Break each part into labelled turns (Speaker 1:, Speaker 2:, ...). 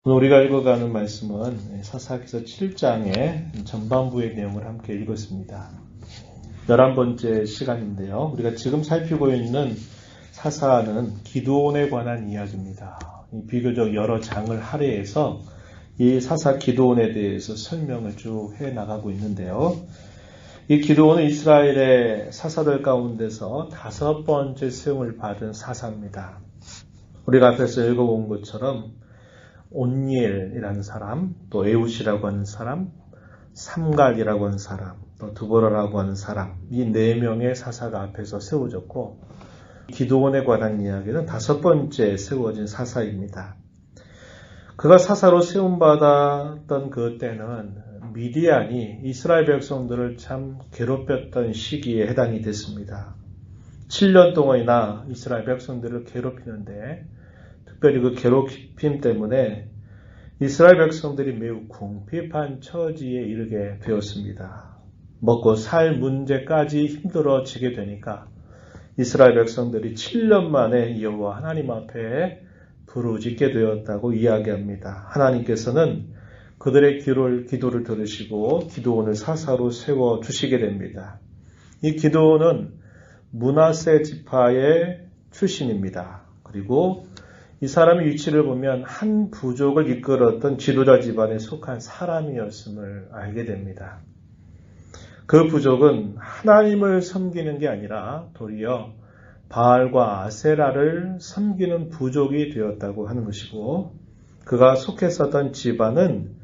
Speaker 1: 오늘 우리가 읽어가는 말씀은 사사기서 7장의 전반부의 내용을 함께 읽었습니다. 11번째 시간인데요. 우리가 지금 살피고 있는 사사는 기드온에 관한 이야기입니다. 비교적 여러 장을 할애해서 이 사사 기드온에 대해서 설명을 쭉 해나가고 있는데요. 이 기드온은 이스라엘의 사사들 가운데서 5번째 세움을 받은 사사입니다. 우리가 앞에서 읽어본 것처럼 온니엘이라는 사람, 또 에웃이라고 하는 사람, 삼갈이라고 하는 사람, 또 드보라라고 하는 사람, 이 4명의 사사가 앞에서 세워졌고 기드온에 관한 이야기는 5번째 세워진 사사입니다. 그가 사사로 세움받았던 그 때는 미디안이 이스라엘 백성들을 참 괴롭혔던 시기에 해당이 됐습니다. 7년 동안이나 이스라엘 백성들을 괴롭히는데 특별히 그 괴롭힘 때문에 이스라엘 백성들이 매우 궁핍한 처지에 이르게 되었습니다. 먹고 살 문제까지 힘들어지게 되니까 이스라엘 백성들이 7년 만에 여호와 하나님 앞에 부르짖게 되었다고 이야기합니다. 하나님께서는 그들의 기도를 들으시고 기드온을 사사로 세워주시게 됩니다. 이 기드온은 므낫세 지파의 출신입니다. 그리고 이 사람의 위치를 보면 한 부족을 이끌었던 지도자 집안에 속한 사람이었음을 알게 됩니다. 그 부족은 하나님을 섬기는 게 아니라 도리어 바알과 아세라를 섬기는 부족이 되었다고 하는 것이고 그가 속했었던 집안은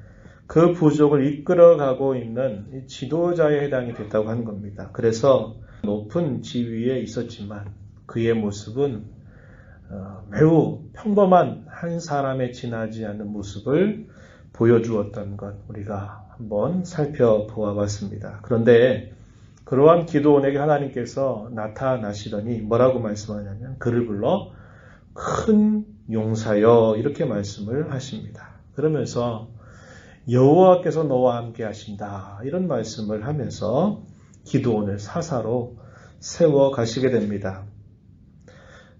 Speaker 1: 그 부족을 이끌어가고 있는 지도자에 해당이 됐다고 하는 겁니다. 그래서 높은 지위에 있었지만 그의 모습은 매우 평범한 한 사람에 지나지 않는 모습을 보여주었던 것 우리가 한번 살펴보아 봤습니다. 그런데 그러한 기드온에게 하나님께서 나타나시더니 뭐라고 말씀하냐면 그를 불러 큰 용사여 이렇게 말씀을 하십니다. 그러면서 여호와께서 너와 함께 하신다 이런 말씀을 하면서 기드온을 사사로 세워 가시게 됩니다.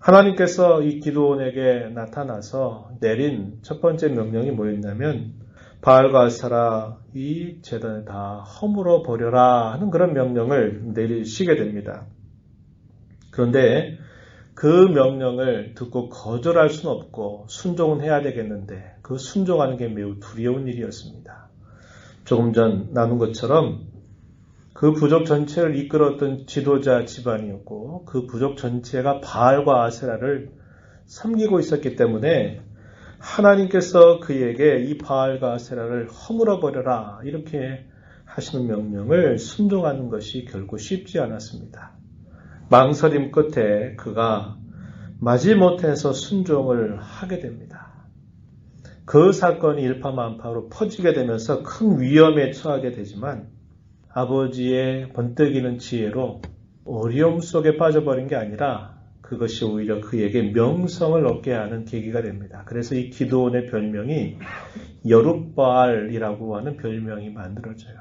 Speaker 1: 하나님께서 이 기드온에게 나타나서 내린 첫 번째 명령이 뭐였냐면 바알과 아세라 이 제단을 다 허물어 버려라 하는 그런 명령을 내리시게 됩니다. 그런데 그 명령을 듣고 거절할 수는 없고 순종은 해야 되겠는데 그 순종하는 게 매우 두려운 일이었습니다. 조금 전 나눈 것처럼 그 부족 전체를 이끌었던 지도자 집안이었고 그 부족 전체가 바알과 아세라를 섬기고 있었기 때문에 하나님께서 그에게 이 바알과 아세라를 허물어 버려라 이렇게 하시는 명령을 순종하는 것이 결코 쉽지 않았습니다. 망설임 끝에 그가 마지못해서 순종을 하게 됩니다. 그 사건이 일파만파로 퍼지게 되면서 큰 위험에 처하게 되지만 아버지의 번뜩이는 지혜로 어려움 속에 빠져버린 게 아니라 그것이 오히려 그에게 명성을 얻게 하는 계기가 됩니다. 그래서 이 기드온의 별명이 여룻바알이라고 하는 별명이 만들어져요.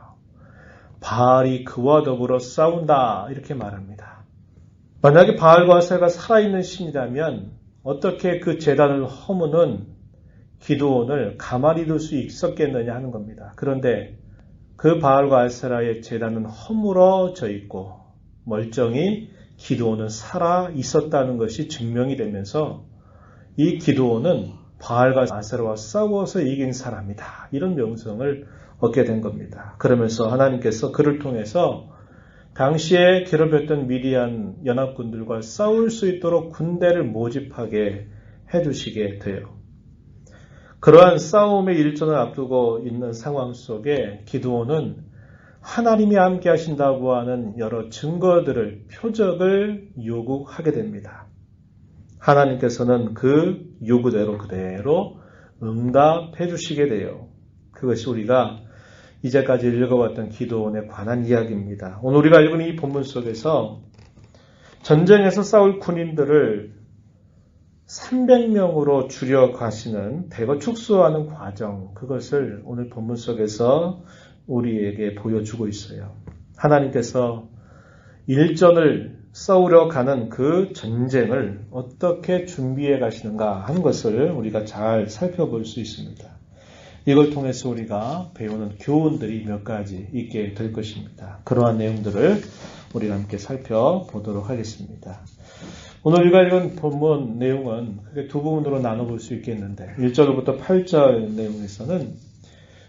Speaker 1: 바알이 그와 더불어 싸운다 이렇게 말합니다. 만약에 바알과 아세라가 살아있는 신이라면 어떻게 그 제단을 허무는 기드온을 가만히 둘 수 있었겠느냐 하는 겁니다. 그런데 그 바알과 아세라의 제단은 허물어져 있고 멀쩡히 기드온은 살아 있었다는 것이 증명이 되면서 이 기드온은 바알과 아세라와 싸워서 이긴 사람이다. 이런 명성을 얻게 된 겁니다. 그러면서 하나님께서 그를 통해서 당시에 괴롭혔던 미디안 연합군들과 싸울 수 있도록 군대를 모집하게 해주시게 돼요. 그러한 싸움의 일전을 앞두고 있는 상황 속에 기드온은 하나님이 함께 하신다고 하는 여러 증거들을, 표적을 요구하게 됩니다. 하나님께서는 그 요구대로 그대로 응답해 주시게 돼요. 그것이 우리가 이제까지 읽어왔던 기드온에 관한 이야기입니다. 오늘 우리가 읽은 이 본문 속에서 전쟁에서 싸울 군인들을 300명으로 줄여가시는 대거 축소하는 과정, 그것을 오늘 본문 속에서 우리에게 보여주고 있어요. 하나님께서 일전을 싸우려 가는 그 전쟁을 어떻게 준비해 가시는가 하는 것을 우리가 잘 살펴볼 수 있습니다. 이걸 통해서 우리가 배우는 교훈들이 몇 가지 있게 될 것입니다. 그러한 내용들을 우리가 함께 살펴보도록 하겠습니다. 오늘 우리가 읽은 본문 내용은 크게 두 부분으로 나눠볼 수 있겠는데 1절부터 8절 내용에서는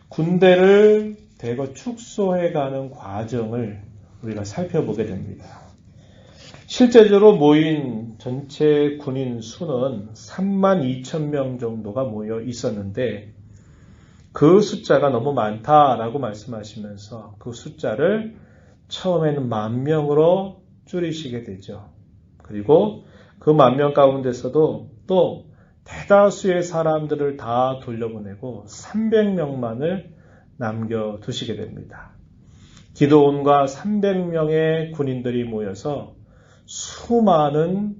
Speaker 1: 군대를 대거 축소해가는 과정을 우리가 살펴보게 됩니다. 실제적으로 모인 전체 군인 수는 32,000명 정도가 모여 있었는데 그 숫자가 너무 많다라고 말씀하시면서 그 숫자를 처음에는 10,000명으로 줄이시게 되죠. 그리고 그 10,000명 가운데서도 또 대다수의 사람들을 다 돌려보내고 300명만을 남겨두시게 됩니다. 기드온과 300명의 군인들이 모여서 수많은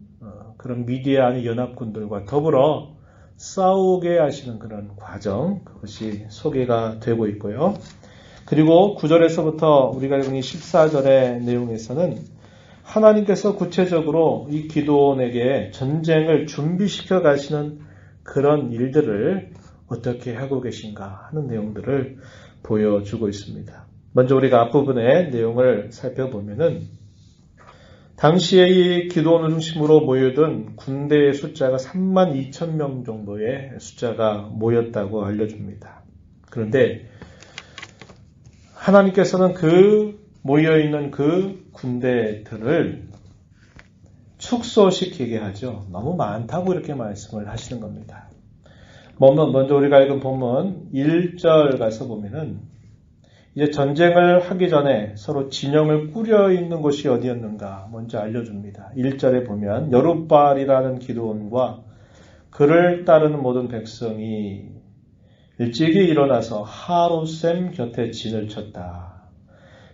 Speaker 1: 그런 미디안 연합군들과 더불어 싸우게 하시는 그런 과정, 그것이 소개가 되고 있고요. 그리고 9절에서부터 우리가 읽은 14절의 내용에서는 하나님께서 구체적으로 이 기드온에게 전쟁을 준비시켜 가시는 그런 일들을 어떻게 하고 계신가 하는 내용들을 보여주고 있습니다. 먼저 우리가 앞부분의 내용을 살펴보면은 당시에 이 기드온을 중심으로 모여든 군대의 숫자가 32,000명 정도의 숫자가 모였다고 알려줍니다. 그런데 하나님께서는 그 모여있는 그 군대들을 축소시키게 하죠. 너무 많다고 이렇게 말씀을 하시는 겁니다. 먼저 우리가 읽은 본문 1절 가서 보면은 이제 전쟁을 하기 전에 서로 진영을 꾸려 있는 곳이 어디였는가 먼저 알려줍니다. 1절에 보면 여룻바알이라는 기드온과 그를 따르는 모든 백성이 일찍이 일어나서 하롯셈 곁에 진을 쳤다.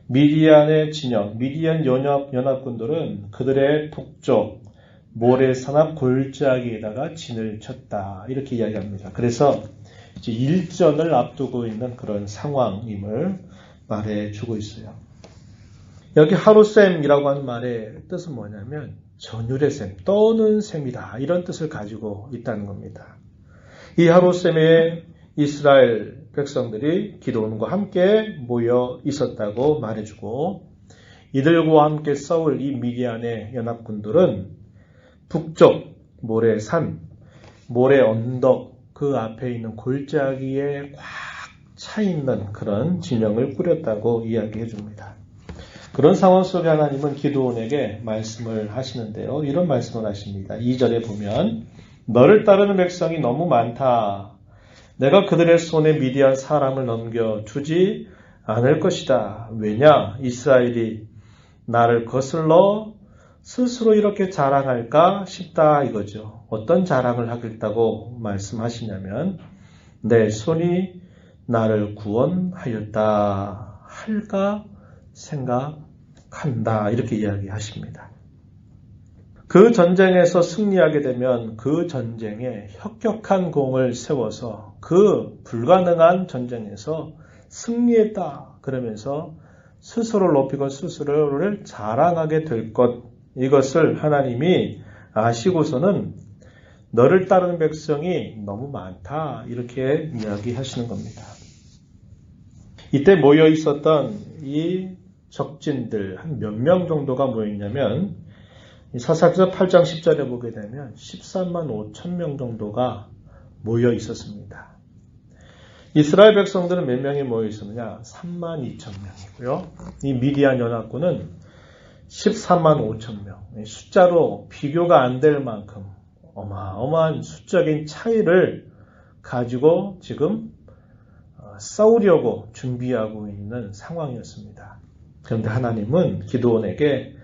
Speaker 1: 미디안의 진영, 미디안 연합군들은 그들의 북쪽 모래산 앞 골짜기에다가 진을 쳤다. 이렇게 이야기합니다. 그래서 이제 일전을 앞두고 있는 그런 상황임을 말해주고 있어요. 여기 하롯셈이라고 하는 말의 뜻은 뭐냐면 전율의 셈, 떠는 셈이다. 이런 뜻을 가지고 있다는 겁니다. 이 하롯셈에 이스라엘 백성들이 기드온과 함께 모여 있었다고 말해주고 이들과 함께 싸울 이 미디안의 연합군들은 북쪽 모래산, 모래 언덕 그 앞에 있는 골짜기에 꽉 차 있는 그런 진영을 꾸렸다고 이야기해 줍니다. 그런 상황 속에 하나님은 기드온에게 말씀을 하시는데요. 이런 말씀을 하십니다. 2절에 보면 너를 따르는 백성이 너무 많다. 내가 그들의 손에 미디안 사람을 넘겨주지 않을 것이다. 왜냐? 이스라엘이 나를 거슬러 스스로 이렇게 자랑할까 싶다 이거죠. 어떤 자랑을 하겠다고 말씀하시냐면 내 손이 나를 구원하였다 할까 생각한다 이렇게 이야기하십니다. 그 전쟁에서 승리하게 되면 그 전쟁에 혁혁한 공을 세워서 그 불가능한 전쟁에서 승리했다 그러면서 스스로를 높이고 스스로를 자랑하게 될 것 이것을 하나님이 아시고서는 너를 따르는 백성이 너무 많다 이렇게 이야기하시는 겁니다. 이때 모여 있었던 이 적진들 한 몇 명 정도가 모였냐면 사사기서 8장 10절에 보게 되면 13만 5천 명 정도가 모여 있었습니다. 이스라엘 백성들은 몇 명이 모여 있었느냐? 3만 2천 명이고요. 이 미디안 연합군은 13만 5천 명. 숫자로 비교가 안 될 만큼 어마어마한 수적인 차이를 가지고 지금 싸우려고 준비하고 있는 상황이었습니다. 그런데 하나님은 기드온에게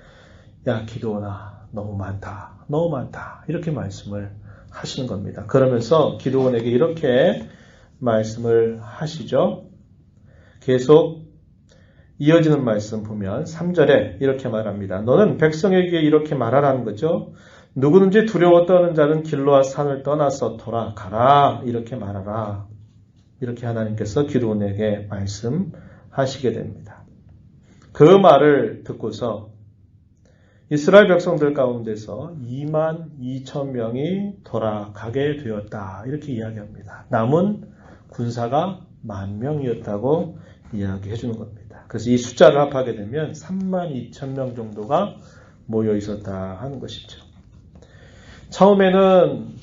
Speaker 1: 야 기드온아 너무 많다 이렇게 말씀을 하시는 겁니다. 그러면서 기드온에게 이렇게 말씀을 하시죠. 계속 이어지는 말씀 보면 3절에 이렇게 말합니다. 너는 백성에게 이렇게 말하라는 거죠. 누구든지 두려워 떠는 자는 길로와 산을 떠나서 돌아가라 이렇게 말하라. 이렇게 하나님께서 기드온에게 말씀하시게 됩니다. 그 말을 듣고서 이스라엘 백성들 가운데서 2만 2천 명이 돌아가게 되었다. 이렇게 이야기합니다. 남은 군사가 10,000명이었다고 이야기해 주는 겁니다. 그래서 이 숫자를 합하게 되면 32,000명 정도가 모여 있었다 하는 것이죠. 처음에는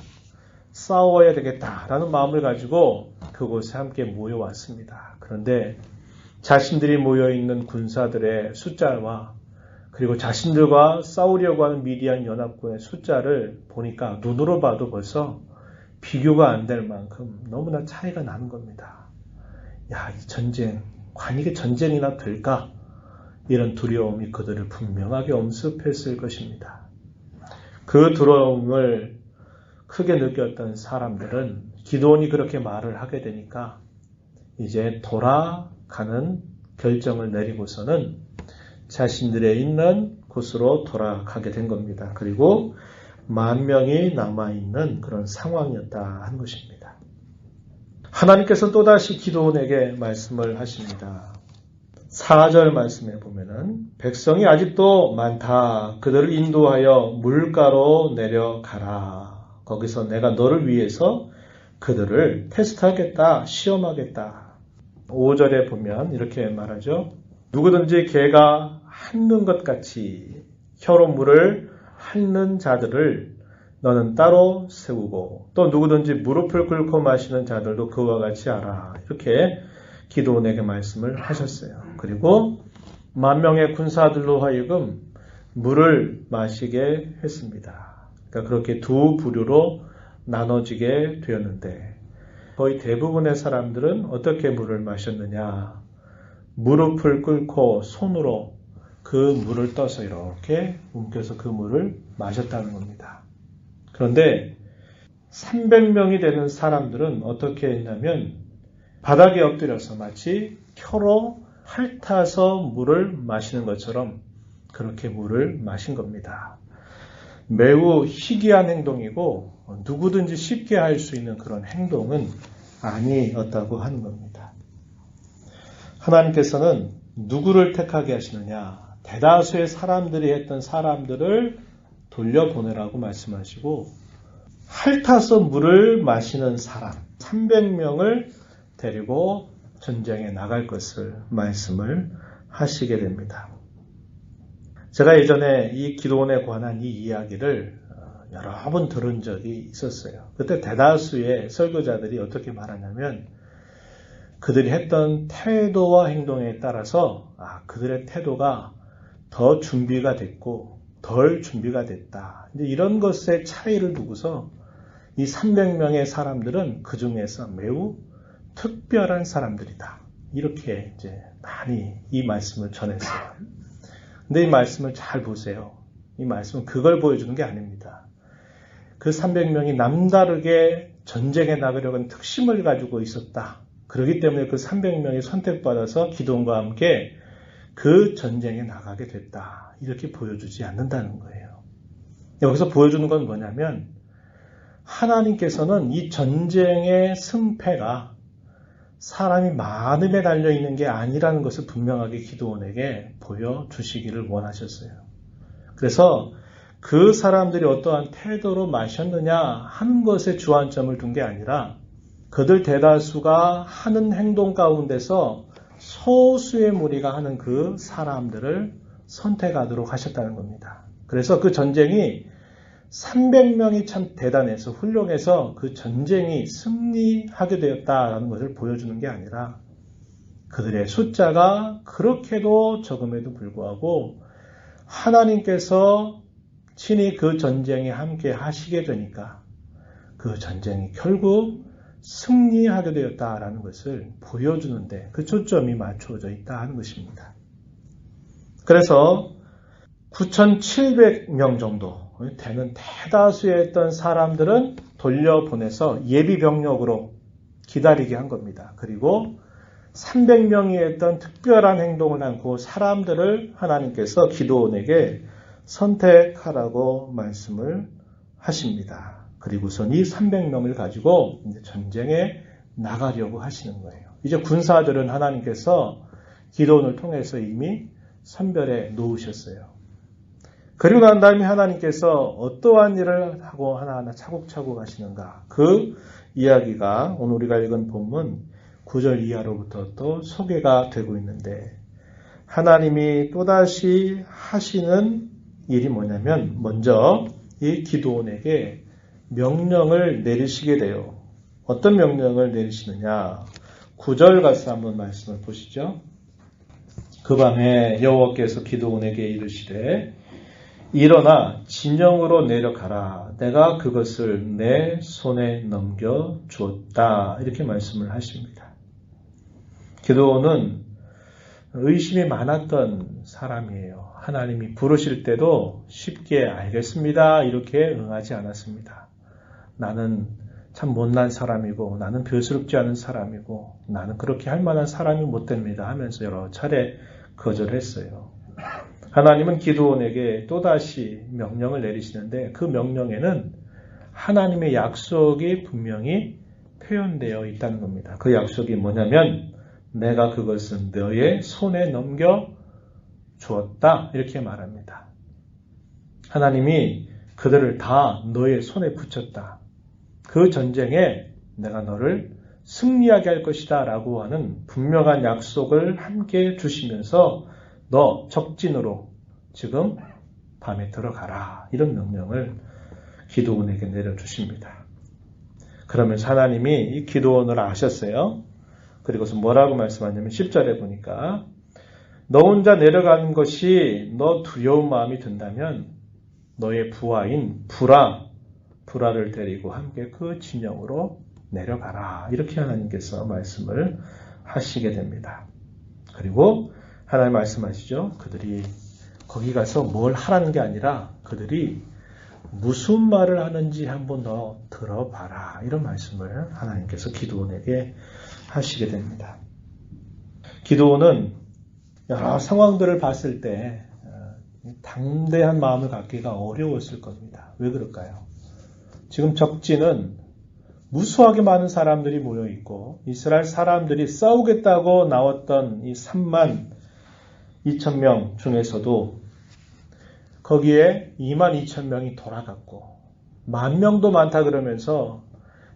Speaker 1: 싸워야 되겠다라는 마음을 가지고 그곳에 함께 모여왔습니다. 그런데 자신들이 모여있는 군사들의 숫자와 그리고 자신들과 싸우려고 하는 미디안 연합군의 숫자를 보니까 눈으로 봐도 벌써 비교가 안 될 만큼 너무나 차이가 나는 겁니다. 야, 이 전쟁, 과연 이게 전쟁이나 될까? 이런 두려움이 그들을 분명하게 엄습했을 것입니다. 그 두려움을 크게 느꼈던 사람들은 기드온이 그렇게 말을 하게 되니까 이제 돌아가는 결정을 내리고서는 자신들의 있는 곳으로 돌아가게 된 겁니다. 그리고 10,000명이 남아있는 그런 상황이었다 하는 것입니다. 하나님께서 또다시 기드온에게 말씀을 하십니다. 4절 말씀에 보면은 백성이 아직도 많다. 그들을 인도하여 물가로 내려가라. 거기서 내가 너를 위해서 그들을 테스트하겠다. 시험하겠다. 5절에 보면 이렇게 말하죠. 누구든지 개가 핥는 것 같이 혀로 물을 핥는 자들을 너는 따로 세우고 또 누구든지 무릎을 꿇고 마시는 자들도 그와 같이 하라. 이렇게 기드온에게 말씀을 하셨어요. 그리고 10,000명의 군사들로 하여금 물을 마시게 했습니다. 그러니까 그렇게 두 부류로 나눠지게 되었는데 거의 대부분의 사람들은 어떻게 물을 마셨느냐. 무릎을 꿇고 손으로 그 물을 떠서 이렇게 움켜서 그 물을 마셨다는 겁니다. 그런데 300명이 되는 사람들은 어떻게 했냐면 바닥에 엎드려서 마치 혀로 핥아서 물을 마시는 것처럼 그렇게 물을 마신 겁니다. 매우 희귀한 행동이고 누구든지 쉽게 할 수 있는 그런 행동은 아니었다고 하는 겁니다. 하나님께서는 누구를 택하게 하시느냐? 대다수의 사람들이 했던 사람들을 돌려보내라고 말씀하시고 핥아서 물을 마시는 사람 300명을 데리고 전쟁에 나갈 것을 말씀을 하시게 됩니다. 제가 예전에 이 기드온에 관한 이 이야기를 여러 번 들은 적이 있었어요. 그때 대다수의 설교자들이 어떻게 말하냐면 그들이 했던 태도와 행동에 따라서 그들의 태도가 더 준비가 됐고 덜 준비가 됐다. 이제 이런 것의 차이를 두고서 이 300명의 사람들은 그 중에서 매우 특별한 사람들이다. 이렇게 이제 많이 이 말씀을 전했어요. 근데 이 말씀을 잘 보세요. 이 말씀은 그걸 보여주는 게 아닙니다. 그 300명이 남다르게 전쟁에 나가려고 하는 특심을 가지고 있었다. 그렇기 때문에 그 300명이 선택받아서 기드온과 함께 그 전쟁에 나가게 됐다. 이렇게 보여주지 않는다는 거예요. 여기서 보여주는 건 뭐냐면 하나님께서는 이 전쟁의 승패가 사람이 많음에 달려있는 게 아니라는 것을 분명하게 기드온에게 보여주시기를 원하셨어요. 그래서 그 사람들이 어떠한 태도로 마셨느냐 하는 것에 주안점을 둔 게 아니라 그들 대다수가 하는 행동 가운데서 소수의 무리가 하는 그 사람들을 선택하도록 하셨다는 겁니다. 그래서 그 전쟁이 300명이 참 대단해서 훌륭해서 그 전쟁이 승리하게 되었다라는 것을 보여주는 게 아니라 그들의 숫자가 그렇게도 적음에도 불구하고 하나님께서 친히 그 전쟁에 함께 하시게 되니까 그 전쟁이 결국 승리하게 되었다라는 것을 보여주는데 그 초점이 맞춰져 있다 하는 것입니다. 그래서 9,700명 정도 되는 대다수의 했던 사람들은 돌려보내서 예비병력으로 기다리게 한 겁니다. 그리고 300명이 했던 특별한 행동을 한 그 사람들을 하나님께서 기드온에게 선택하라고 말씀을 하십니다. 그리고선 이 300명을 가지고 이제 전쟁에 나가려고 하시는 거예요. 이제 군사들은 하나님께서 기드온을 통해서 이미 선별해 놓으셨어요. 그리고 난 다음에 하나님께서 어떠한 일을 하고 하나하나 차곡차곡 하시는가. 그 이야기가 오늘 우리가 읽은 본문 9절 이하로부터 또 소개가 되고 있는데 하나님이 또다시 하시는 일이 뭐냐면 먼저 이 기드온에게 명령을 내리시게 돼요. 어떤 명령을 내리시느냐? 9절 가서 한번 말씀을 보시죠. 그 밤에 여호와께서 기드온에게 이르시되 일어나 진영으로 내려가라. 내가 그것을 내 손에 넘겨 주었다. 이렇게 말씀을 하십니다. 기드온은 의심이 많았던 사람이에요. 하나님이 부르실 때도 쉽게 알겠습니다. 이렇게 응하지 않았습니다. 나는 참 못난 사람이고 나는 별스럽지 않은 사람이고 나는 그렇게 할 만한 사람이 못 됩니다 하면서 여러 차례 거절했어요. 하나님은 기드온에게 또다시 명령을 내리시는데 그 명령에는 하나님의 약속이 분명히 표현되어 있다는 겁니다. 그 약속이 뭐냐면 내가 그것은 너의 손에 넘겨 주었다 이렇게 말합니다. 하나님이 그들을 다 너의 손에 붙였다. 그 전쟁에 내가 너를 승리하게 할 것이다 라고 하는 분명한 약속을 함께 주시면서 너 적진으로 지금 밤에 들어가라 이런 명령을 기드온에게 내려주십니다. 그러면서 하나님이 이 기드온을 아셨어요. 그리고서 뭐라고 말씀하냐면 10절에 보니까 너 혼자 내려가는 것이 너 두려운 마음이 든다면 너의 부하인 브라를 데리고 함께 그 진영으로 내려가라. 이렇게 하나님께서 말씀을 하시게 됩니다. 그리고 하나님 말씀하시죠. 그들이 거기 가서 뭘 하라는 게 아니라 그들이 무슨 말을 하는지 한번 더 들어봐라. 이런 말씀을 하나님께서 기드온에게 하시게 됩니다. 기드온은 여러 상황들을 봤을 때 담대한 마음을 갖기가 어려웠을 겁니다. 왜 그럴까요? 지금 적진은 무수하게 많은 사람들이 모여 있고 이스라엘 사람들이 싸우겠다고 나왔던 이 3만 2천 명 중에서도 거기에 2만 2천 명이 돌아갔고 10,000명도 많다 그러면서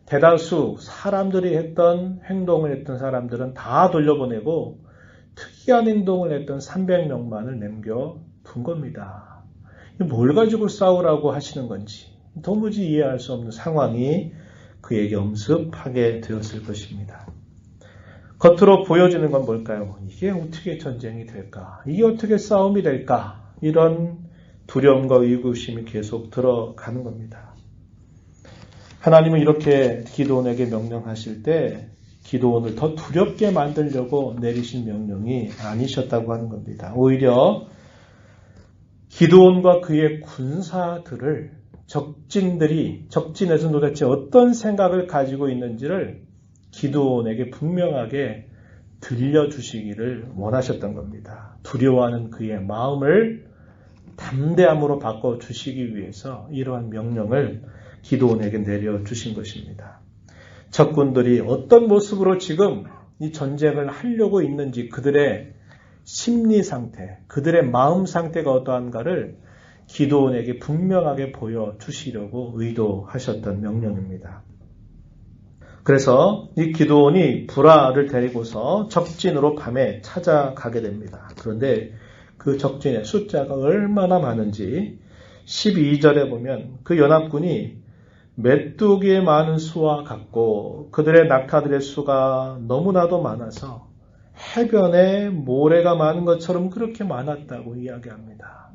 Speaker 1: 대다수 사람들이 했던 행동을 했던 사람들은 다 돌려보내고 특이한 행동을 했던 300명만을 남겨둔 겁니다. 뭘 가지고 싸우라고 하시는 건지 도무지 이해할 수 없는 상황이 그에게 엄습하게 되었을 것입니다. 겉으로 보여지는 건 뭘까요? 이게 어떻게 전쟁이 될까? 이게 어떻게 싸움이 될까? 이런 두려움과 의구심이 계속 들어가는 겁니다. 하나님은 이렇게 기드온에게 명령하실 때 기드온을 더 두렵게 만들려고 내리신 명령이 아니셨다고 하는 겁니다. 오히려 기드온과 그의 군사들을 적진에서 도대체 어떤 생각을 가지고 있는지를 기드온에게 분명하게 들려주시기를 원하셨던 겁니다. 두려워하는 그의 마음을 담대함으로 바꿔주시기 위해서 이러한 명령을 기드온에게 내려주신 것입니다. 적군들이 어떤 모습으로 지금 이 전쟁을 하려고 있는지 그들의 심리 상태, 그들의 마음 상태가 어떠한가를 기드온에게 분명하게 보여주시려고 의도하셨던 명령입니다. 그래서 이 기드온이 브라를 데리고서 적진으로 밤에 찾아가게 됩니다. 그런데 그 적진의 숫자가 얼마나 많은지 12절에 보면 그 연합군이 메뚜기의 많은 수와 같고 그들의 낙타들의 수가 너무나도 많아서 해변에 모래가 많은 것처럼 그렇게 많았다고 이야기합니다.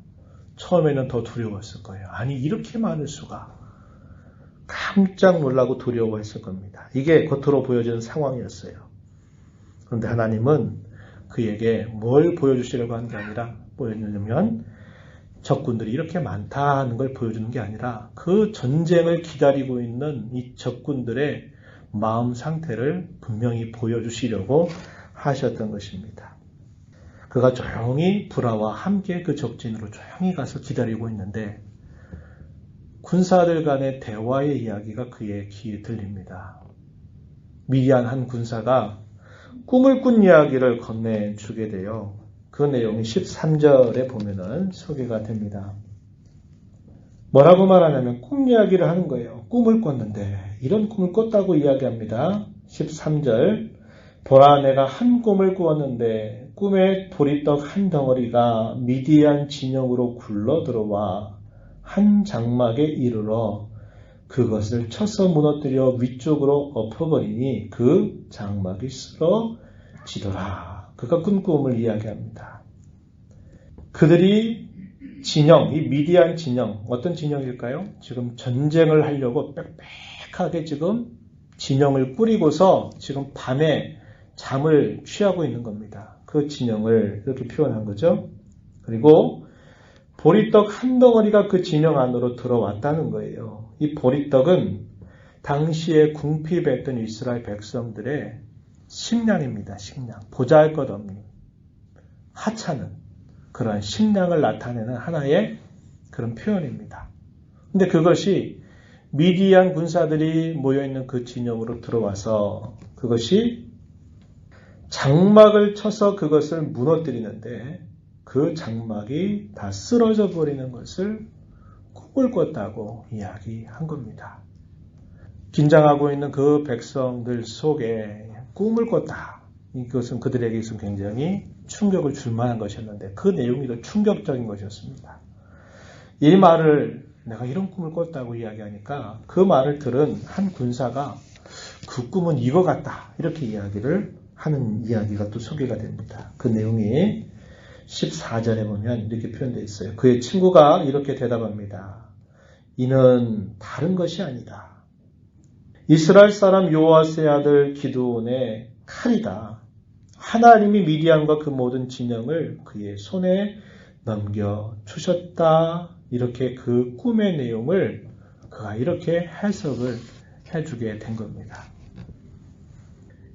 Speaker 1: 처음에는 더 두려웠을 거예요. 아니 이렇게 많을 수가. 깜짝 놀라고 두려워했을 겁니다. 이게 겉으로 보여지는 상황이었어요. 그런데 하나님은 그에게 뭘 보여주시려고 한 게 아니라 보여주냐면 적군들이 이렇게 많다는 걸 보여주는 게 아니라 그 전쟁을 기다리고 있는 이 적군들의 마음 상태를 분명히 보여주시려고 하셨던 것입니다. 그가 조용히 브라와 함께 그 적진으로 조용히 가서 기다리고 있는데 군사들 간의 대화의 이야기가 그의 귀에 들립니다. 미디안 한 군사가 꿈을 꾼 이야기를 건네주게 돼요. 그 내용이 13절에 보면은 소개가 됩니다. 뭐라고 말하냐면 꿈 이야기를 하는 거예요. 꿈을 꿨는데 이런 꿈을 꿨다고 이야기합니다. 13절 보라 내가 한 꿈을 꾸었는데 꿈에 보리떡 한 덩어리가 미디안 진영으로 굴러 들어와 한 장막에 이르러 그것을 쳐서 무너뜨려 위쪽으로 엎어버리니 그 장막이 쓰러지더라. 그가 꾼 꿈을 이야기합니다. 그들이 진영, 이 미디안 진영, 어떤 진영일까요? 지금 전쟁을 하려고 빽빽하게 지금 진영을 꾸리고서 지금 밤에 잠을 취하고 있는 겁니다. 그 진영을 이렇게 표현한 거죠. 그리고 보리떡 한 덩어리가 그 진영 안으로 들어왔다는 거예요. 이 보리떡은 당시에 궁핍했던 이스라엘 백성들의 식량입니다. 식량. 보잘것없는 하찮은 그런 식량을 나타내는 하나의 그런 표현입니다. 근데 그것이 미디안 군사들이 모여있는 그 진영으로 들어와서 그것이 장막을 쳐서 그것을 무너뜨리는데 그 장막이 다 쓰러져 버리는 것을 꿈을 꿨다고 이야기한 겁니다. 긴장하고 있는 그 백성들 속에 꿈을 꿨다. 이것은 그들에게 있어서 굉장히 충격을 줄 만한 것이었는데 그 내용이 더 충격적인 것이었습니다. 이 말을 내가 이런 꿈을 꿨다고 이야기하니까 그 말을 들은 한 군사가 그 꿈은 이거 같다. 이렇게 이야기를 하는 이야기가 또 소개가 됩니다. 그 내용이 14절에 보면 이렇게 표현되어 있어요. 그의 친구가 이렇게 대답합니다. 이는 다른 것이 아니다. 이스라엘 사람 요아스의 아들 기드온의 칼이다. 하나님이 미디안과 그 모든 진영을 그의 손에 넘겨주셨다. 이렇게 그 꿈의 내용을 그가 이렇게 해석을 해주게 된 겁니다.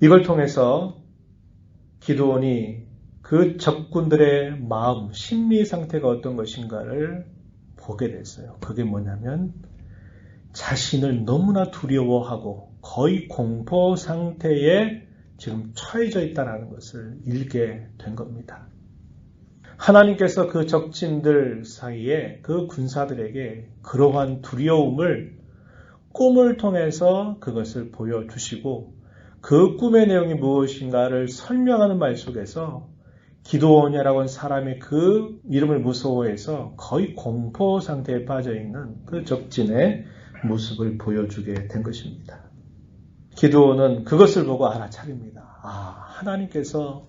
Speaker 1: 이걸 통해서 기드온이 그 적군들의 마음, 심리 상태가 어떤 것인가를 보게 됐어요. 그게 뭐냐면 자신을 너무나 두려워하고 거의 공포 상태에 지금 처해져 있다는 것을 읽게 된 겁니다. 하나님께서 그 적진들 사이에 그 군사들에게 그러한 두려움을 꿈을 통해서 그것을 보여주시고 그 꿈의 내용이 무엇인가를 설명하는 말 속에서 기드온이라고 하는 사람이 그 이름을 무서워해서 거의 공포 상태에 빠져있는 그 적진의 모습을 보여주게 된 것입니다. 기드온은 그것을 보고 알아차립니다. 하나님께서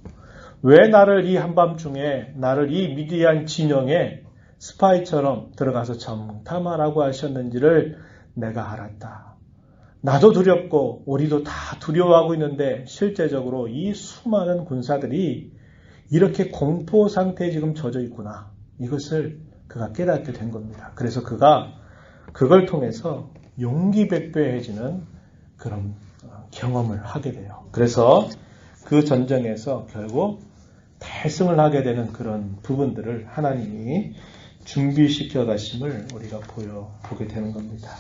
Speaker 1: 왜 나를 이 한밤중에 나를 이 미디안 진영에 스파이처럼 들어가서 정탐하라고 하셨는지를 내가 알았다. 나도 두렵고 우리도 다 두려워하고 있는데 실제적으로 이 수많은 군사들이 이렇게 공포 상태에 지금 젖어 있구나. 이것을 그가 깨닫게 된 겁니다. 그래서 그가 그걸 통해서 용기백배해지는 그런 경험을 하게 돼요. 그래서 그 전쟁에서 결국 달성을 하게 되는 그런 부분들을 하나님이 준비시켜 가심을 우리가 보게 되는 겁니다.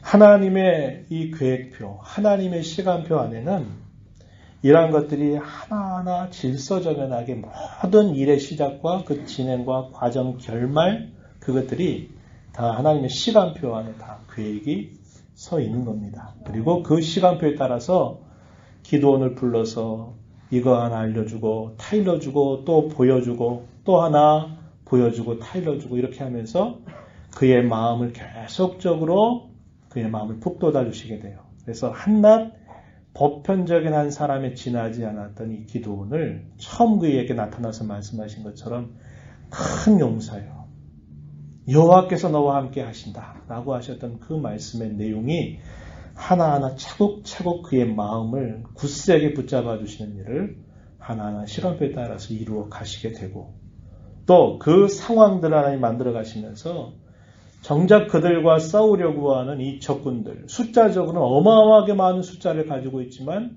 Speaker 1: 하나님의 이 계획표, 하나님의 시간표 안에는 이러한 것들이 하나하나 질서정연하게 모든 일의 시작과 그 진행과 과정, 결말 그것들이 다 하나님의 시간표 안에 다 계획이 서 있는 겁니다. 그리고 그 시간표에 따라서 기드온을 불러서 이거 하나 알려주고 타일러주고 또 보여주고 또 하나 보여주고 타일러주고 이렇게 하면서 그의 마음을 계속적으로 그의 마음을 북돋아 주시게 돼요. 그래서 한낱 보편적인 한 사람에 지나지 않았던 이 기드온을 처음 그에게 나타나서 말씀하신 것처럼 큰 용사요. 여호와께서 너와 함께 하신다 라고 하셨던 그 말씀의 내용이 하나하나 차곡차곡 그의 마음을 굳세게 붙잡아 주시는 일을 하나하나 시간표에 따라서 이루어 가시게 되고 또 그 상황들을 하나님 만들어 가시면서 정작 그들과 싸우려고 하는 이 적군들, 숫자적으로는 어마어마하게 많은 숫자를 가지고 있지만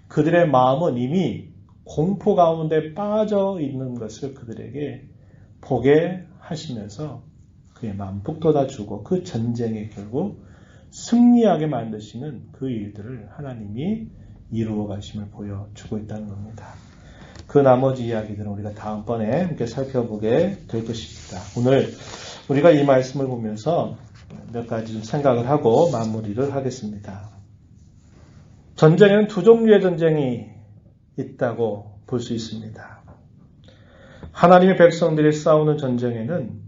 Speaker 1: 그들의 마음은 이미 공포 가운데 빠져 있는 것을 그들에게 보게 하시면서 그의 마음 북돋아 주고 그 전쟁에 결국 승리하게 만드시는 그 일들을 하나님이 이루어 가심을 보여주고 있다는 겁니다. 그 나머지 이야기들은 우리가 다음번에 함께 살펴보게 될 것입니다. 오늘 우리가 이 말씀을 보면서 몇 가지 생각을 하고 마무리를 하겠습니다. 전쟁에는 두 종류의 전쟁이 있다고 볼 수 있습니다. 하나님의 백성들이 싸우는 전쟁에는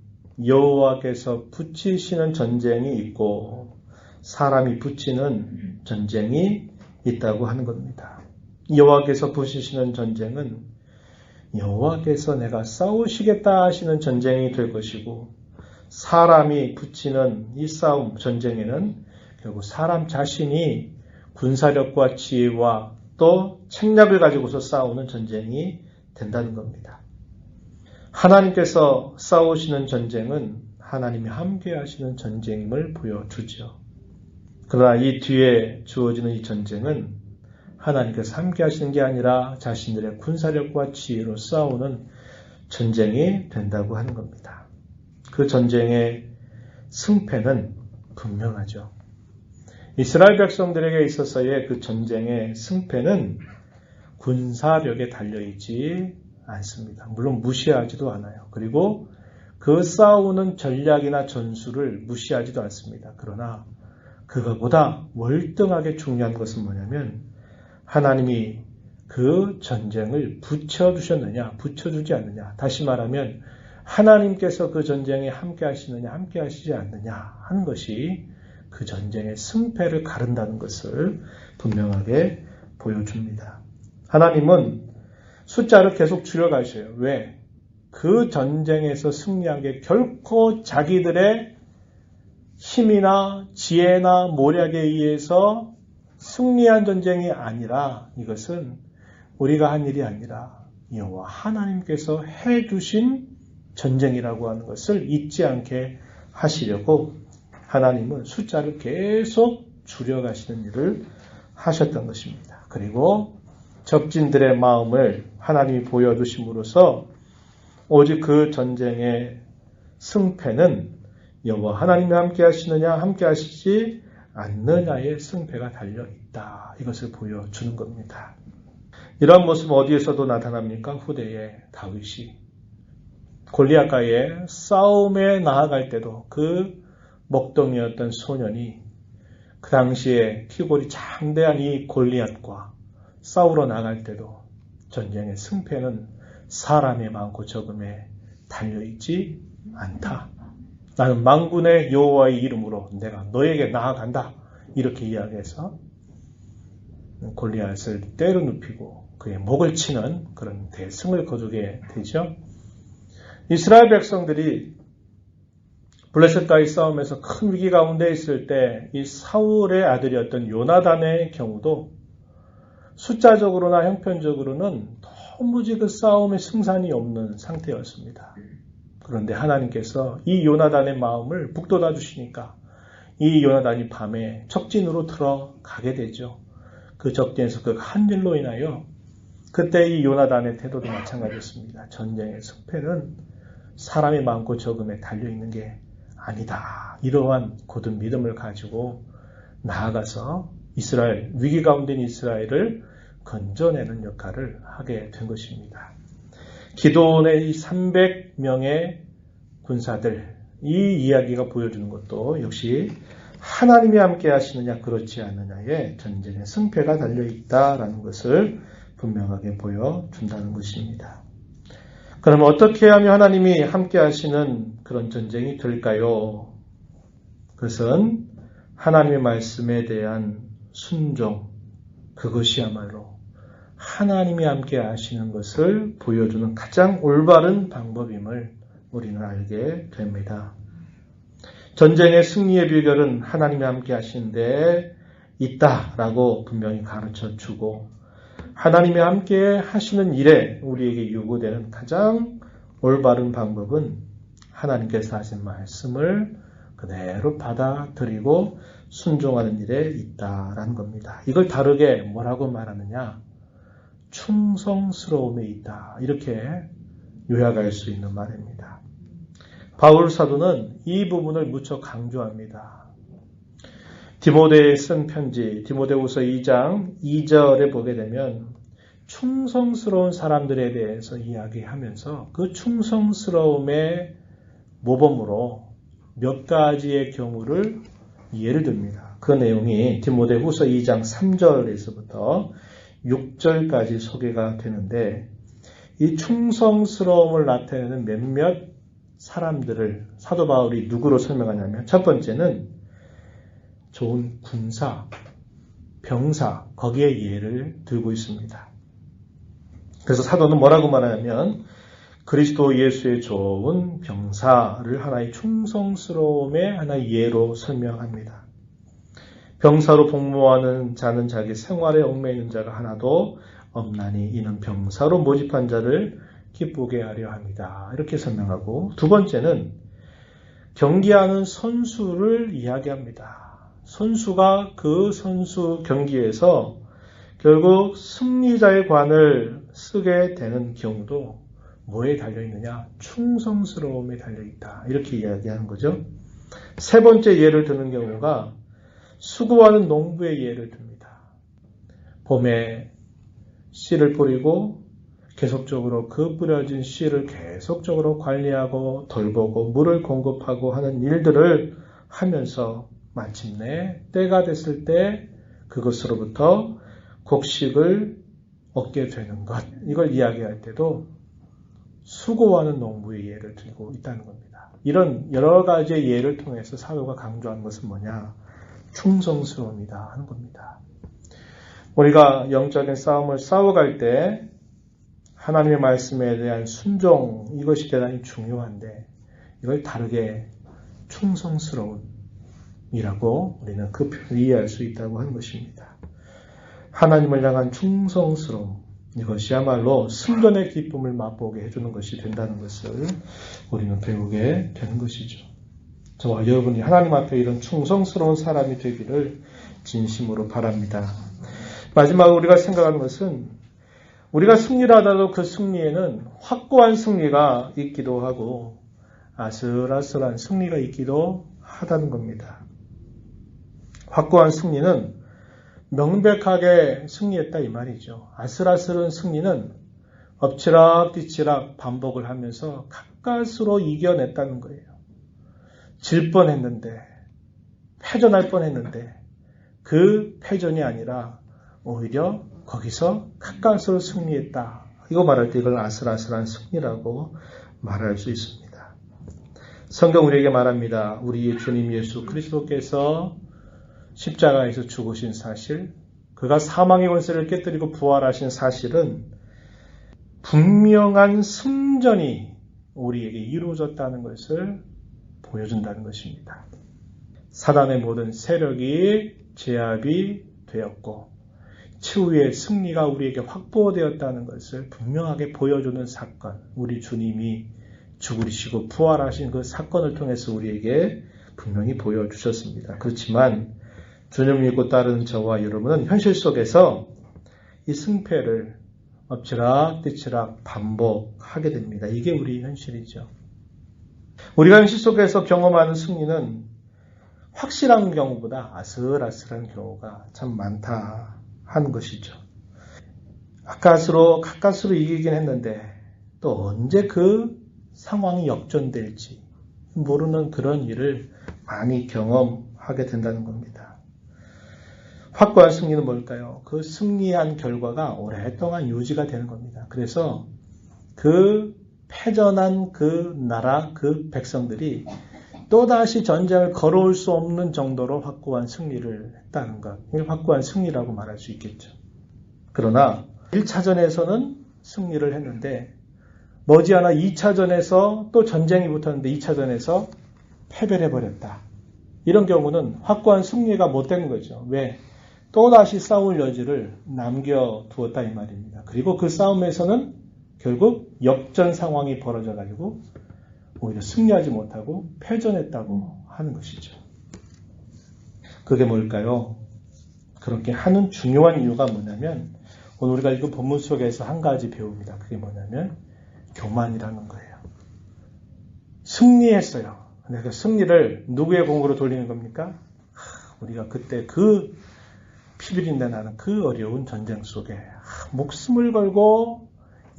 Speaker 1: 여호와께서 붙이시는 전쟁이 있고 사람이 붙이는 전쟁이 있다고 하는 겁니다. 여호와께서 붙이시는 전쟁은 여호와께서 내가 싸우시겠다 하시는 전쟁이 될 것이고 사람이 붙이는 이 싸움, 전쟁에는 결국 사람 자신이 군사력과 지혜와 또 책략을 가지고서 싸우는 전쟁이 된다는 겁니다. 하나님께서 싸우시는 전쟁은 하나님이 함께 하시는 전쟁임을 보여주죠. 그러나 이 뒤에 주어지는 이 전쟁은 하나님께서 함께 하시는 게 아니라 자신들의 군사력과 지혜로 싸우는 전쟁이 된다고 하는 겁니다. 그 전쟁의 승패는 분명하죠. 이스라엘 백성들에게 있어서의 그 전쟁의 승패는 군사력에 달려있지 않습니다. 물론 무시하지도 않아요. 그리고 그 싸우는 전략이나 전술을 무시하지도 않습니다. 그러나 그것보다 월등하게 중요한 것은 뭐냐면 하나님이 그 전쟁을 붙여주셨느냐, 붙여주지 않느냐. 다시 말하면 하나님께서 그 전쟁에 함께 하시느냐, 함께 하시지 않느냐 하는 것이 그 전쟁의 승패를 가른다는 것을 분명하게 보여줍니다. 하나님은 숫자를 계속 줄여가셔요. 왜? 그 전쟁에서 승리한 게 결코 자기들의 힘이나 지혜나 모략에 의해서 승리한 전쟁이 아니라 이것은 우리가 한 일이 아니라 여호와 하나님께서 해주신 전쟁이라고 하는 것을 잊지 않게 하시려고 하나님은 숫자를 계속 줄여가시는 일을 하셨던 것입니다. 그리고 적진들의 마음을 하나님이 보여주심으로써 오직 그 전쟁의 승패는 여호와 하나님이 함께 하시느냐 함께 하시지 않느냐의 승패가 달려있다. 이것을 보여주는 겁니다. 이런 모습은 어디에서도 나타납니까? 후대의 다윗이 골리앗과의 싸움에 나아갈 때도 그 먹동이었던 소년이 그 당시에 키골이 장대한 이 골리앗과 싸우러 나갈 때도 전쟁의 승패는 사람의 많고 적음에 달려있지 않다. 나는 만군의 여호와의 이름으로 내가 너에게 나아간다. 이렇게 이야기해서 골리앗을 때려 눕히고 그의 목을 치는 그런 대승을 거두게 되죠. 이스라엘 백성들이 블레셋과의 싸움에서 큰 위기 가운데 있을 때 이 사울의 아들이었던 요나단의 경우도 숫자적으로나 형편적으로는 도무지 그 싸움의 승산이 없는 상태였습니다. 그런데 하나님께서 이 요나단의 마음을 북돋아 주시니까 이 요나단이 밤에 적진으로 들어가게 되죠. 그 적진에서 그 한 일로 인하여 그때 이 요나단의 태도도 마찬가지였습니다. 전쟁의 승패는 사람이 많고 적음에 달려있는 게 아니다. 이러한 굳은 믿음을 가지고 나아가서 이스라엘, 위기 가운데 있는 이스라엘을 건져내는 역할을 하게 된 것입니다. 기도원의 300명의 군사들, 이 이야기가 보여주는 것도 역시 하나님이 함께 하시느냐 그렇지 않느냐의 전쟁의 승패가 달려있다라는 것을 분명하게 보여준다는 것입니다. 그러면 어떻게 하면 하나님이 함께 하시는 그런 전쟁이 될까요? 그것은 하나님의 말씀에 대한 순종, 그것이야말로 하나님이 함께 하시는 것을 보여주는 가장 올바른 방법임을 우리는 알게 됩니다. 전쟁의 승리의 비결은 하나님이 함께 하시는데 있다라고 분명히 가르쳐 주고 하나님이 함께 하시는 일에 우리에게 요구되는 가장 올바른 방법은 하나님께서 하신 말씀을 그대로 받아들이고 순종하는 일에 있다라는 겁니다. 이걸 다르게 뭐라고 말하느냐? 충성스러움에 있다. 이렇게 요약할 수 있는 말입니다. 바울 사도는 이 부분을 무척 강조합니다. 디모데에 쓴 편지, 디모데후서 2장 2절에 보게 되면 충성스러운 사람들에 대해서 이야기하면서 그 충성스러움의 모범으로 몇 가지의 경우를 예를 듭니다. 그 내용이 디모데후서 2장 3절에서부터 6절까지 소개가 되는데 이 충성스러움을 나타내는 몇몇 사람들을 사도 바울이 누구로 설명하냐면 첫 번째는 좋은 군사, 병사 거기에 예를 들고 있습니다. 그래서 사도는 뭐라고 말하냐면 그리스도 예수의 좋은 병사를 하나의 충성스러움의 하나의 예로 설명합니다. 병사로 복무하는 자는 자기 생활에 얽매이는 자가 하나도 없나니 이는 병사로 모집한 자를 기쁘게 하려 합니다. 이렇게 설명하고 두 번째는 경기하는 선수를 이야기합니다. 선수가 그 선수 경기에서 결국 승리자의 관을 쓰게 되는 경우도 뭐에 달려있느냐? 충성스러움에 달려있다. 이렇게 이야기하는 거죠. 세 번째 예를 드는 경우가 수고하는 농부의 예를 듭니다. 봄에 씨를 뿌리고 계속적으로 그 뿌려진 씨를 계속적으로 관리하고 돌보고 물을 공급하고 하는 일들을 하면서 마침내 때가 됐을 때 그것으로부터 곡식을 얻게 되는 것. 이걸 이야기할 때도 수고하는 농부의 예를 들고 있다는 겁니다. 이런 여러 가지의 예를 통해서 사도가 강조하는 것은 뭐냐? 충성스러움이다 하는 겁니다. 우리가 영적인 싸움을 싸워갈 때 하나님의 말씀에 대한 순종 이것이 대단히 중요한데 이걸 다르게 충성스러움이라고 우리는 그 표현을 이해할 수 있다고 하는 것입니다. 하나님을 향한 충성스러움 이것이야말로 승전의 기쁨을 맛보게 해주는 것이 된다는 것을 우리는 배우게 되는 것이죠. 저와 여러분이 하나님 앞에 이런 충성스러운 사람이 되기를 진심으로 바랍니다. 마지막으로 우리가 생각하는 것은 우리가 승리를 하더라도 그 승리에는 확고한 승리가 있기도 하고 아슬아슬한 승리가 있기도 하다는 겁니다. 확고한 승리는 명백하게 승리했다 이 말이죠. 아슬아슬한 승리는 엎치락 뒤치락 반복을 하면서 가까스로 이겨냈다는 거예요. 질 뻔했는데 패전할 뻔했는데 그 패전이 아니라 오히려 거기서 가까스로 승리했다. 이거 말할 때 이걸 아슬아슬한 승리라고 말할 수 있습니다. 성경 우리에게 말합니다. 우리의 주님 예수 그리스도께서 십자가에서 죽으신 사실, 그가 사망의 권세를 깨뜨리고 부활하신 사실은 분명한 승전이 우리에게 이루어졌다는 것을 보여준다는 것입니다. 사단의 모든 세력이 제압이 되었고 최후의 승리가 우리에게 확보되었다는 것을 분명하게 보여주는 사건, 우리 주님이 죽으시고 부활하신 그 사건을 통해서 우리에게 분명히 보여주셨습니다. 그렇지만 주님을 믿고 따르는 저와 여러분은 현실 속에서 이 승패를 엎치락 뒤치락 반복하게 됩니다. 이게 우리 현실이죠. 우리가 현실 속에서 경험하는 승리는 확실한 경우보다 아슬아슬한 경우가 참 많다 하는 것이죠. 가까스로 이기긴 했는데 또 언제 그 상황이 역전될지 모르는 그런 일을 많이 경험하게 된다는 겁니다. 확고한 승리는 뭘까요? 그 승리한 결과가 오랫동안 유지가 되는 겁니다. 그래서 그 패전한 그 나라, 그 백성들이 또다시 전쟁을 걸어올 수 없는 정도로 확고한 승리를 했다는 것. 이걸 확고한 승리라고 말할 수 있겠죠. 그러나 1차전에서는 승리를 했는데 머지않아 2차전에서 또 전쟁이 붙었는데 2차전에서 패배를 해버렸다. 이런 경우는 확고한 승리가 못 되는 거죠. 왜? 또다시 싸울 여지를 남겨두었다 이 말입니다. 그리고 그 싸움에서는 결국 역전 상황이 벌어져가지고 오히려 승리하지 못하고 패전했다고 하는 것이죠. 그게 뭘까요? 그렇게 하는 중요한 이유가 뭐냐면 오늘 우리가 읽은 본문 속에서 한 가지 배웁니다. 그게 뭐냐면 교만이라는 거예요. 승리했어요. 근데 그 승리를 누구의 공으로 돌리는 겁니까? 우리가 그때 그 피비린내 나는 그 어려운 전쟁 속에 목숨을 걸고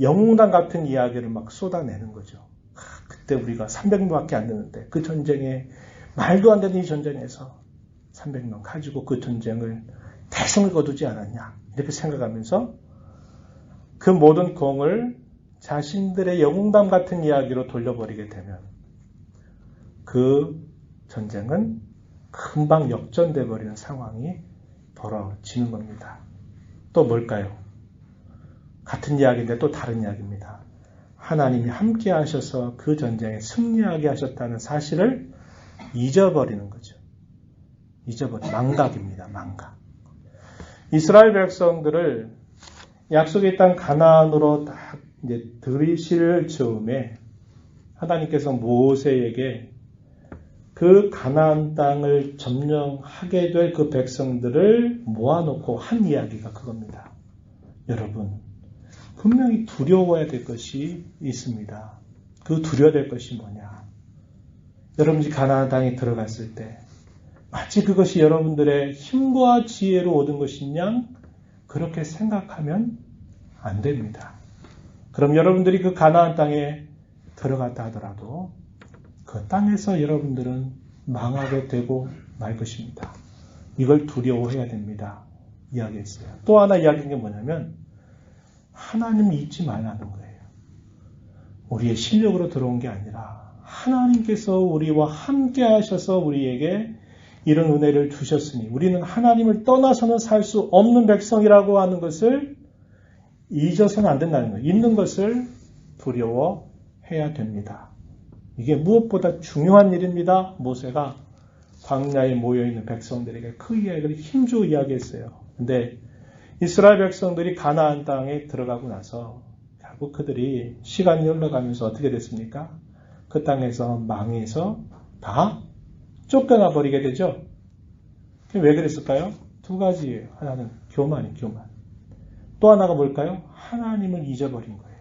Speaker 1: 영웅당 같은 이야기를 막 쏟아내는 거죠. 그때 우리가 300명밖에 안 되는데 그 전쟁에 말도 안 되는 이 전쟁에서 300명 가지고 그 전쟁을 대성을 거두지 않았냐 이렇게 생각하면서 그 모든 공을 자신들의 영웅담 같은 이야기로 돌려버리게 되면 그 전쟁은 금방 역전돼 버리는 상황이 벌어지는 겁니다. 또 뭘까요? 같은 이야기인데 또 다른 이야기입니다. 하나님이 함께 하셔서 그 전쟁에 승리하게 하셨다는 사실을 잊어버리는 거죠. 망각입니다. 망각. 이스라엘 백성들을 약속의 땅 가나안으로 딱 이제 들이실 즈음에 하나님께서 모세에게 그 가나안 땅을 점령하게 될 그 백성들을 모아놓고 한 이야기가 그겁니다. 여러분, 분명히 두려워야 될 것이 있습니다. 그 두려워야 될 것이 뭐냐? 여러분이 가나안 땅에 들어갔을 때 마치 그것이 여러분들의 힘과 지혜로 얻은 것이냐? 그렇게 생각하면 안 됩니다. 그럼 여러분들이 그 가나안 땅에 들어갔다 하더라도 그 땅에서 여러분들은 망하게 되고 말 것입니다. 이걸 두려워해야 됩니다. 이야기했어요. 또 하나 이야기한 게 뭐냐면 하나님 잊지 말라는 거예요. 우리의 실력으로 들어온 게 아니라 하나님께서 우리와 함께 하셔서 우리에게 이런 은혜를 주셨으니 우리는 하나님을 떠나서는 살 수 없는 백성이라고 하는 것을 잊어서는 안 된다는 거예요. 있는 것을 두려워해야 됩니다. 이게 무엇보다 중요한 일입니다. 모세가 광야에 모여있는 백성들에게 그 이야기를 힘주어 이야기했어요. 근데 이스라엘 백성들이 가나안 땅에 들어가고 나서 결국 그들이 시간이 흘러가면서 어떻게 됐습니까? 그 땅에서 망해서 다 쫓겨나 버리게 되죠. 왜 그랬을까요? 두 가지예요. 하나는 교만. 또 하나가 뭘까요? 하나님을 잊어버린 거예요.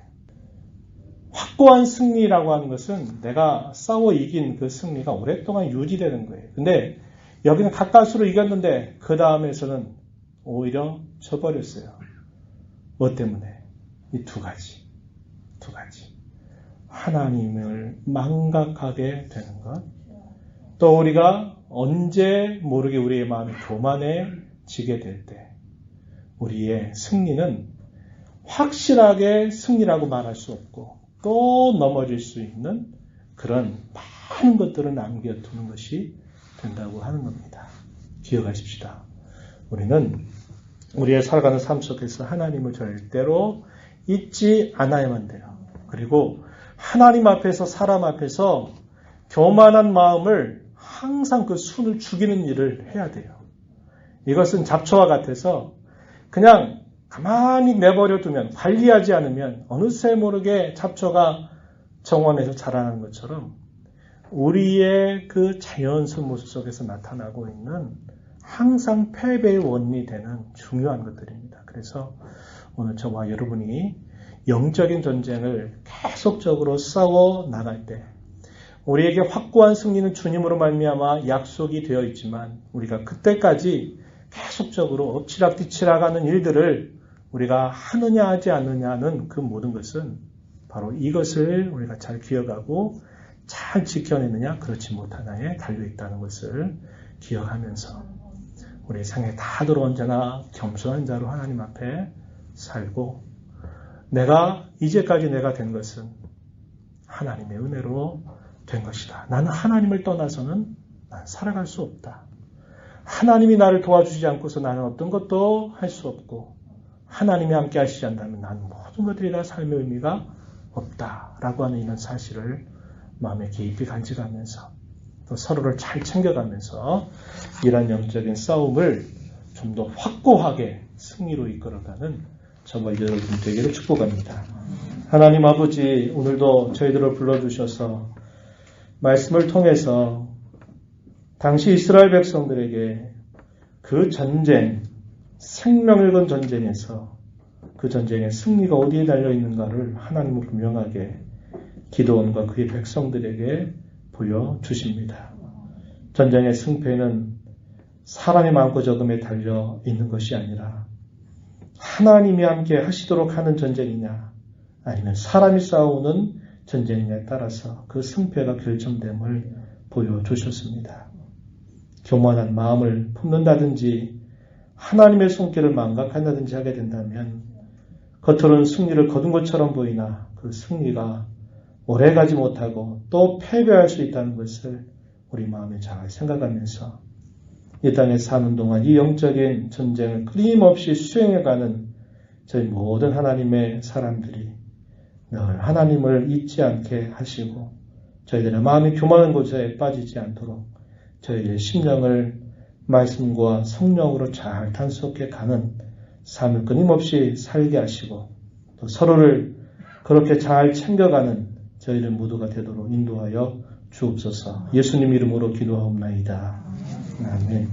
Speaker 1: 확고한 승리라고 하는 것은 내가 싸워 이긴 그 승리가 오랫동안 유지되는 거예요. 근데 여기는 가까스로 이겼는데 그 다음에서는 오히려 져버렸어요. 뭐 때문에? 이 두 가지. 하나님을 망각하게 되는 것. 또 우리가 언제 모르게 우리의 마음이 교만해지게 될 때 우리의 승리는 확실하게 승리라고 말할 수 없고 또 넘어질 수 있는 그런 많은 것들을 남겨두는 것이 된다고 하는 겁니다. 기억하십시다. 우리는 우리의 살아가는 삶 속에서 하나님을 절대로 잊지 않아야만 돼요. 그리고 하나님 앞에서 사람 앞에서 교만한 마음을 항상 그 순을 죽이는 일을 해야 돼요. 이것은 잡초와 같아서 그냥 가만히 내버려 두면 관리하지 않으면 어느새 모르게 잡초가 정원에서 자라는 것처럼 우리의 그 자연스러운 모습 속에서 나타나고 있는 항상 패배의 원인이 되는 중요한 것들입니다. 그래서 오늘 저와 여러분이 영적인 전쟁을 계속적으로 싸워 나갈 때 우리에게 확고한 승리는 주님으로 말미암아 약속이 되어 있지만 우리가 그때까지 계속적으로 엎치락뒤치락하는 일들을 우리가 하느냐 하지 않느냐는 그 모든 것은 바로 이것을 우리가 잘 기억하고 잘 지켜내느냐 그렇지 못하냐에 달려있다는 것을 기억하면서 우리 생에 다들 언제나 겸손한 자로 하나님 앞에 살고 이제까지 내가 된 것은 하나님의 은혜로 된 것이다. 나는 하나님을 떠나서는 난 살아갈 수 없다. 하나님이 나를 도와주지 않고서 나는 어떤 것도 할 수 없고 하나님이 함께 하시지 않다면 나는 모든 것들이 다 삶의 의미가 없다라고 하는 이런 사실을 마음에 깊이 간직하면서 또 서로를 잘 챙겨가면서 이런 영적인 싸움을 좀 더 확고하게 승리로 이끌어가는 정말 여러분 되기를 축복합니다. 하나님 아버지 오늘도 저희들을 불러주셔서 말씀을 통해서 당시 이스라엘 백성들에게 그 전쟁, 생명을 건 전쟁에서 그 전쟁의 승리가 어디에 달려있는가를 하나님은 분명하게 기드온과 그의 백성들에게 보여주십니다. 전쟁의 승패는 사람의 많고 적음에 달려 있는 것이 아니라 하나님이 함께 하시도록 하는 전쟁이냐 아니면 사람이 싸우는 전쟁에 따라서 그 승패가 결정됨을 보여주셨습니다. 교만한 마음을 품는다든지 하나님의 손길을 망각한다든지 하게 된다면 겉으로는 승리를 거둔 것처럼 보이나 그 승리가 오래가지 못하고 또 패배할 수 있다는 것을 우리 마음에 잘 생각하면서 이 땅에 사는 동안 이 영적인 전쟁을 끊임없이 수행해가는 저희 모든 하나님의 사람들이 늘 하나님을 잊지 않게 하시고 저희들의 마음이 교만한 곳에 빠지지 않도록 저희의 심령을 말씀과 성령으로 잘 단속해 가는 삶을 끊임없이 살게 하시고 또 서로를 그렇게 잘 챙겨가는 저희들 모두가 되도록 인도하여 주옵소서. 예수님 이름으로 기도하옵나이다. 아멘.